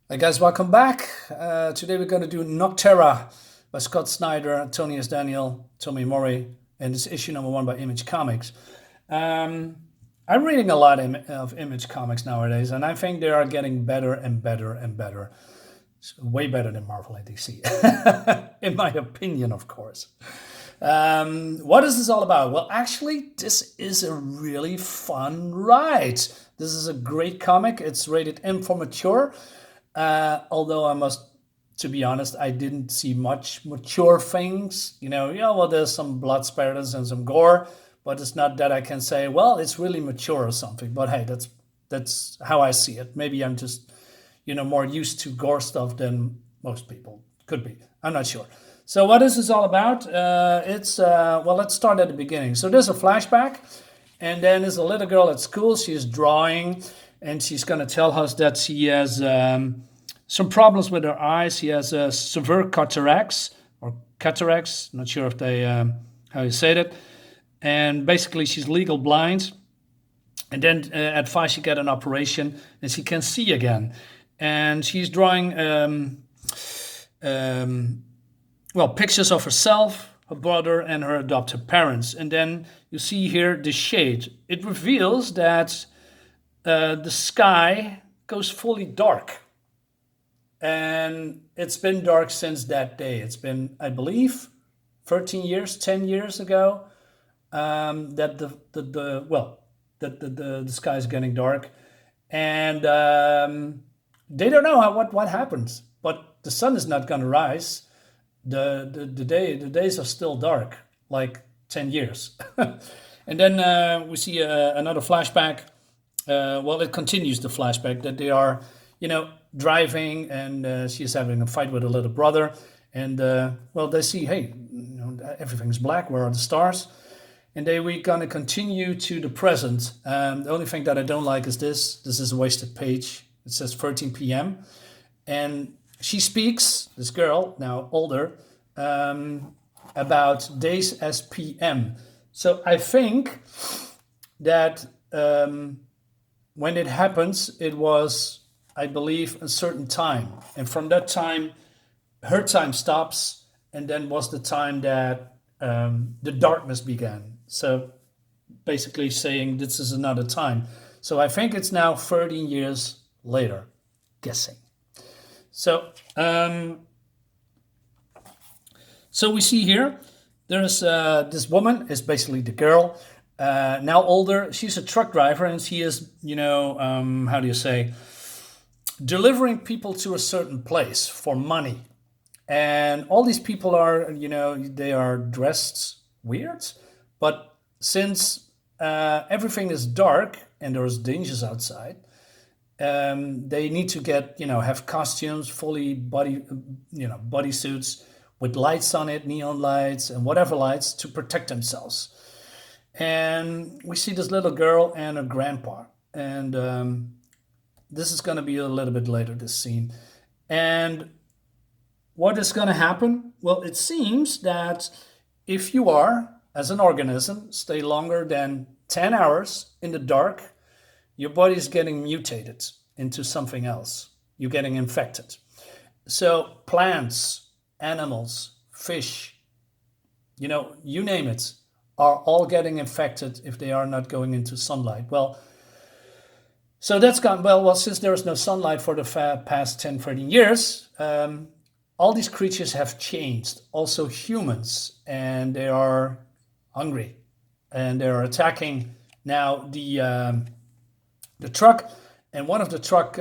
Hey guys, welcome back. Today we're going to do Nocterra by Scott Snyder, Tony S. Daniel, Tommy Murray, and it's issue number 1 by Image Comics. Um, I'm reading a lot of Image Comics nowadays, and I think they are getting better and better and better. It's way better than Marvel and DC, in my opinion, of course. What is this all about? Well, actually, this is a really fun ride. This is a great comic. It's rated M for mature. Although I must, to be honest, I didn't see much mature things. Yeah, well, there's some blood spatters and some gore, but it's not that I can say, well, it's really mature or something. But hey, that's how I see it. Maybe I'm just, more used to gore stuff than most people. Could be. I'm not sure. So what is this all about? Well, let's start at the beginning. So there's a flashback, and then there's a little girl at school. She's drawing, and she's going to tell us that she has some problems with her eyes. She has severe cataracts or cataracts. Not sure if they how you say that. And basically, she's legal blind. And then at 5, she get an operation, and she can see again. And she's drawing pictures of herself, her brother, and her adopted parents. And then you see here the shade. It reveals that the sky goes fully dark. And it's been dark since that day. It's been, I believe, 13 years, 10 years ago, that the sky is getting dark. And they don't know what happens. But the sun is not going to rise. The days are still dark, like 10 years. And then we see another flashback. It continues the flashback that they are, driving, and she's having a fight with her little brother. And they see, hey, everything's black. Where are the stars? And we're gonna continue to the present. The only thing that I don't like is this. This is a wasted page. It says 13 p.m. And she speaks, this girl, now older, about days as PM. So I think that when it happens, it was, I believe, a certain time. And from that time, her time stops, and then was the time that the darkness began. So basically saying this is another time. So I think it's now 13 years later, guessing. So we see here, there's this woman, is basically the girl, now older. She's a truck driver, and she is, how do you say, delivering people to a certain place for money. And all these people are, they are dressed weird. But since everything is dark and there's dangers outside, they need to get, have costumes, fully bodysuits with lights on it, neon lights and whatever lights, to protect themselves. And we see this little girl and her grandpa. And this is going to be a little bit later, this scene. And what is going to happen? Well, it seems that if you are, as an organism, stay longer than 10 hours in the dark, your body is getting mutated into something else. You're getting infected. So plants, animals, fish, you name it, are all getting infected if they are not going into sunlight. Well, so that's gone. Well, since there is no sunlight for the past 10, 13 years, all these creatures have changed. Also humans, and they are hungry, and they are attacking now the truck. And one of the truck,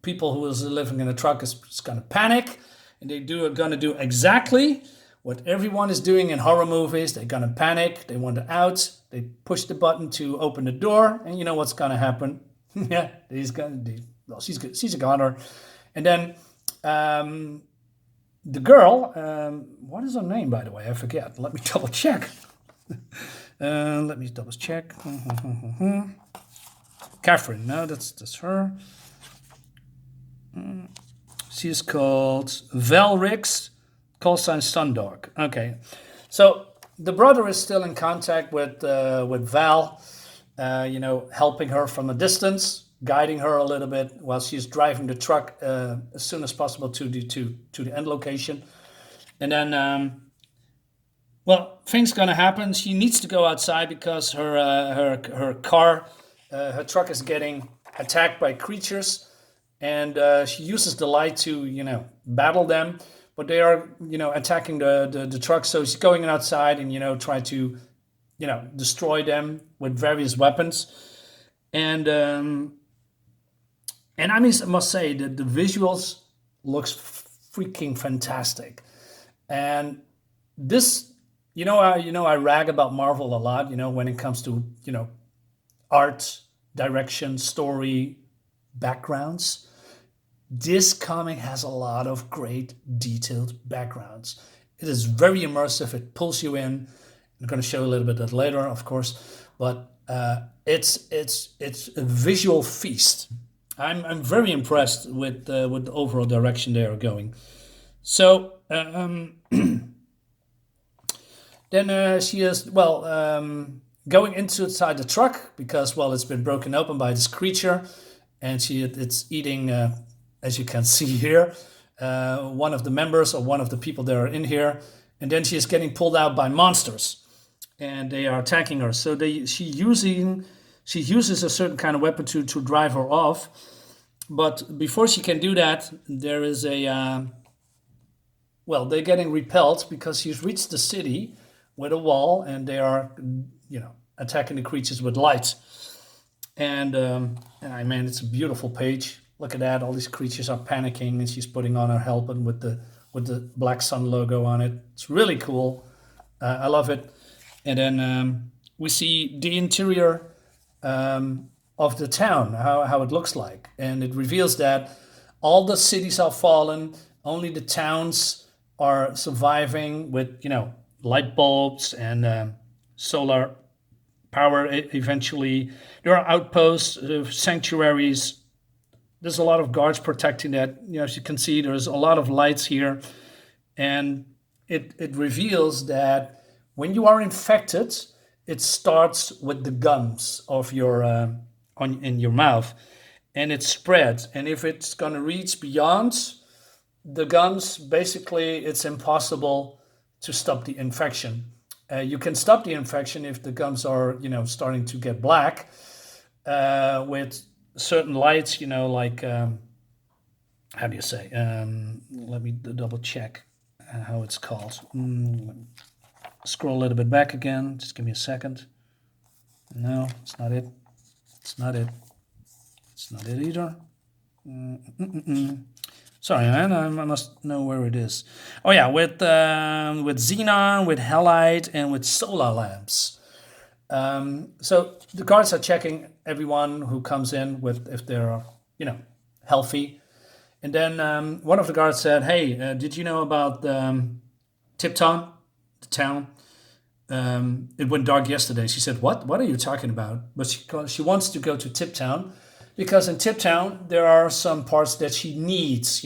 people who is living in a truck is going to panic, and are going to do exactly what everyone is doing in horror movies. They're going to panic. They want out. They push the button to open the door, and you know what's going to happen. Yeah, she's a goner. And then the girl, what is her name, by the way? I forget. Let me double check. Catherine, no, that's her. She's called Valrix, call sign Sundog. Okay, so the brother is still in contact with Val, helping her from a distance. guiding her a little bit while she's driving the truck as soon as possible to the end location. And then, well, things gonna happen. She needs to go outside because her car, her truck is getting attacked by creatures, and she uses the light to battle them, but they are attacking the truck. So she's going outside and try to destroy them with various weapons. And I must say that the visuals looks freaking fantastic. And this, I rag about Marvel a lot, when it comes to art, direction, story, backgrounds. This comic has a lot of great detailed backgrounds. It is very immersive. It pulls you in. I'm going to show a little bit of that later, of course, but it's a visual feast. I'm very impressed with the overall direction they are going. So then she is going inside the truck because it's been broken open by this creature, and it's eating, as you can see here, one of the members or one of the people that are in here, and then she is getting pulled out by monsters, and they are attacking her. So she uses a certain kind of weapon to drive her off. But before she can do that, there is they're getting repelled because she's reached the city with a wall, and they are, attacking the creatures with light. And it's a beautiful page. Look at that! All these creatures are panicking, and she's putting on her helmet with the Black Sun logo on it. It's really cool. I love it. And then we see the interior of the town, how it looks like, and it reveals that all the cities are fallen. Only the towns are surviving with light bulbs and solar power. Eventually, there are outposts, sanctuaries. There's a lot of guards protecting that. As you can see, there's a lot of lights here, and it reveals that when you are infected, it starts with the gums of your in your mouth, and it spreads. And if it's going to reach beyond the gums, basically, it's impossible to stop the infection. You can stop the infection if the gums are, starting to get black with certain lights, like, how do you say? Let me double check how it's called. Scroll a little bit back again. Just give me a second. No, it's not it. It's not it. It's not it either. Sorry, man. I must know where it is. Oh yeah, with xenon, with halide, and with solar lamps. So the guards are checking everyone who comes in with if they're healthy. And then one of the guards said, "Hey, did you know about Tipton, the town? It went dark yesterday." She said, "What? What are you talking about?" But she wants to go to Tiptown because in Tiptown there are some parts that she needs,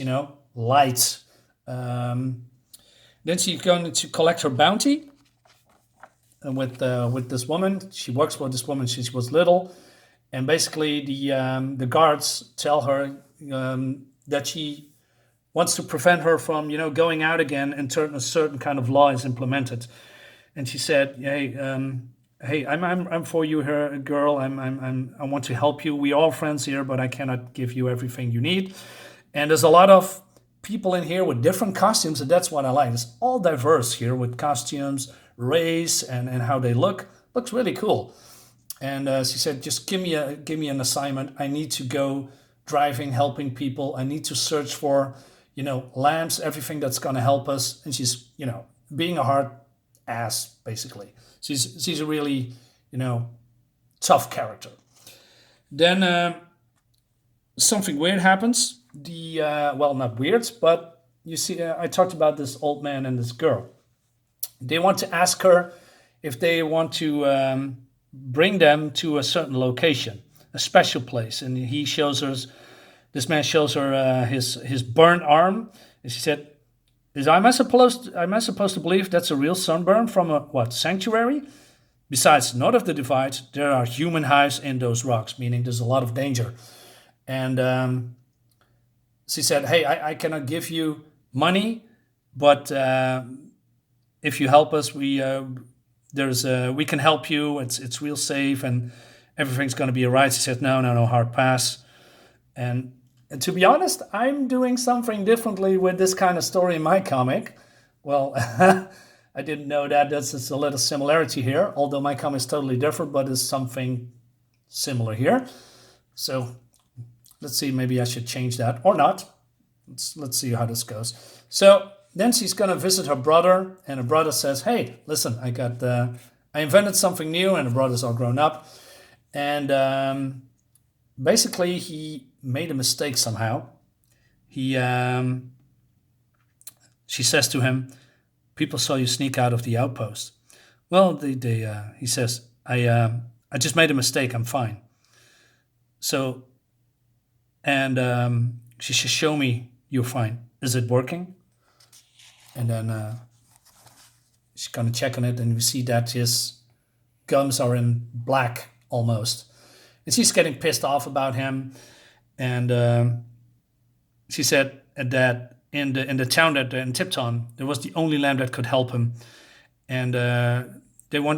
light. Then she's going to collect her bounty with this woman. She works for this woman since she was little, and basically the guards tell her that she wants to prevent her from going out again until a certain kind of law is implemented. And she said, "Hey, I'm for you here, girl. I want to help you. We are all friends here, but I cannot give you everything you need." And there's a lot of people in here with different costumes, and that's what I like. It's all diverse here with costumes, race, and how they look. Looks really cool. And she said, "Just give me an assignment. I need to go driving, helping people. I need to search for, lamps, everything that's going to help us." And she's, being a hard ass, basically. She's a really, tough character. Then something weird happens. Not weird, but you see, I talked about this old man and this girl. They want to ask her if they want to bring them to a certain location, a special place. And this man shows her his burnt arm. And she said, Am I supposed to believe that's a real sunburn from a sanctuary? Besides, north of the divide, there are human hives in those rocks, meaning there's a lot of danger. And she said, hey, I cannot give you money, but if you help us, we can help you. It's real safe and everything's going to be all right. She said, no, hard pass. And to be honest, I'm doing something differently with this kind of story in my comic. Well, I didn't know that. There's a little similarity here, although my comic is totally different, but there's something similar here. So let's see, maybe I should change that or not. Let's see how this goes. So then she's going to visit her brother, and her brother says, hey, listen, I invented something new, and the brother's all grown up. And basically, he made a mistake somehow. She says to him, people saw you sneak out of the outpost. Well, he says, I just made a mistake, I'm fine. So, and she says, show me you're fine. Is it working? And then she's going to check on it, and we see that his gums are in black almost. And she's getting pissed off about him. And she said that in the town in Tipton, there was the only lamp that could help him. And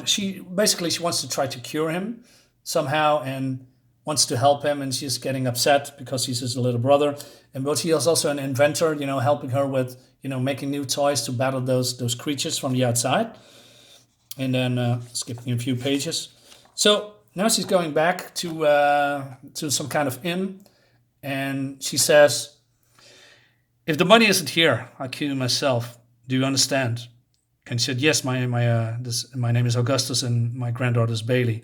she wants to try to cure him somehow and wants to help him. And she's getting upset because he's his little brother. But he is also an inventor, helping her with, making new toys to battle those creatures from the outside. And then skipping a few pages. So now she's going back to some kind of inn. And she says, if the money isn't here, I'll kill you myself. Do you understand? And she said, yes, my name is Augustus and my granddaughter is Bailey.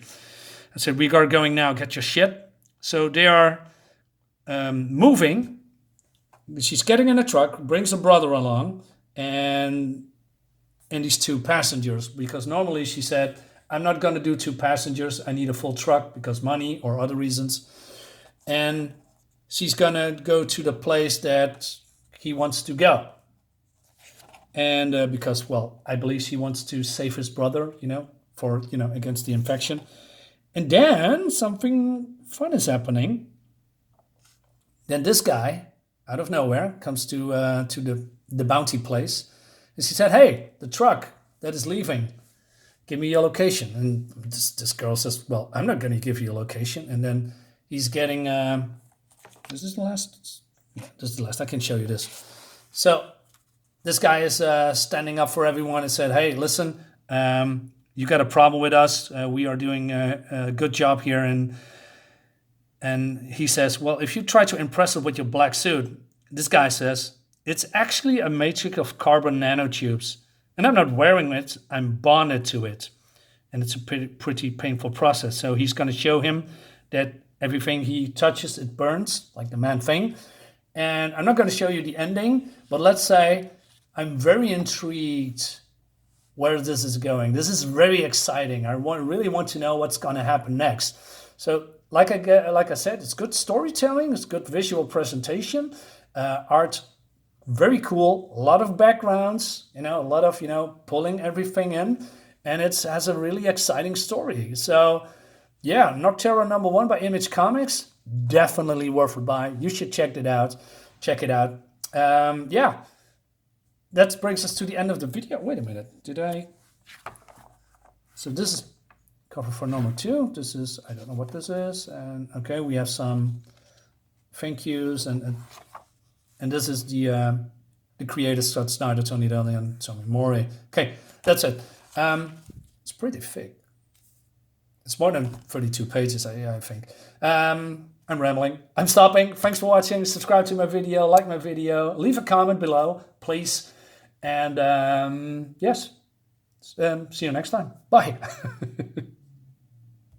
I said, we are going now, get your shit. So they are moving. She's getting in a truck, brings her brother along, and these two passengers. Because normally she said, I'm not going to do two passengers. I need a full truck because money or other reasons. And she's going to go to the place that he wants to go. And because, well, I believe she wants to save his brother, against the infection. And then something fun is happening. Then this guy, out of nowhere, comes to the bounty place. And she said, hey, the truck that is leaving, give me your location. And this girl says, well, I'm not going to give you a location. And then he's getting... is this the last? Yeah, this is the last. I can show you this. So this guy is standing up for everyone and said, hey, listen, you got a problem with us. We are doing a good job here. And he says, well, if you try to impress us with your black suit, this guy says, it's actually a matrix of carbon nanotubes. And I'm not wearing it, I'm bonded to it. And it's a pretty painful process. So he's going to show him that everything he touches, it burns, like the man thing. And I'm not going to show you the ending, but let's say I'm very intrigued where this is going. This is very exciting. I really want to know what's going to happen next. So like I said, it's good storytelling, it's good visual presentation, art, very cool, a lot of backgrounds, a lot of, pulling everything in, and it has a really exciting story. So yeah, NOCTERRA #1 by Image Comics, definitely worth a buy. You should check it out. Yeah, that brings us to the end of the video. Wait a minute, so this is cover for #2. This is, I don't know what this is. And okay, we have some thank yous and this is the creators, Scott Snyder, Tony Daly, and Tommy Morey. Okay, that's it. It's pretty thick. It's more than 32 pages, I think. I'm rambling. I'm stopping. Thanks for watching. Subscribe to my video, like my video, leave a comment below, please. And yes, see you next time. Bye.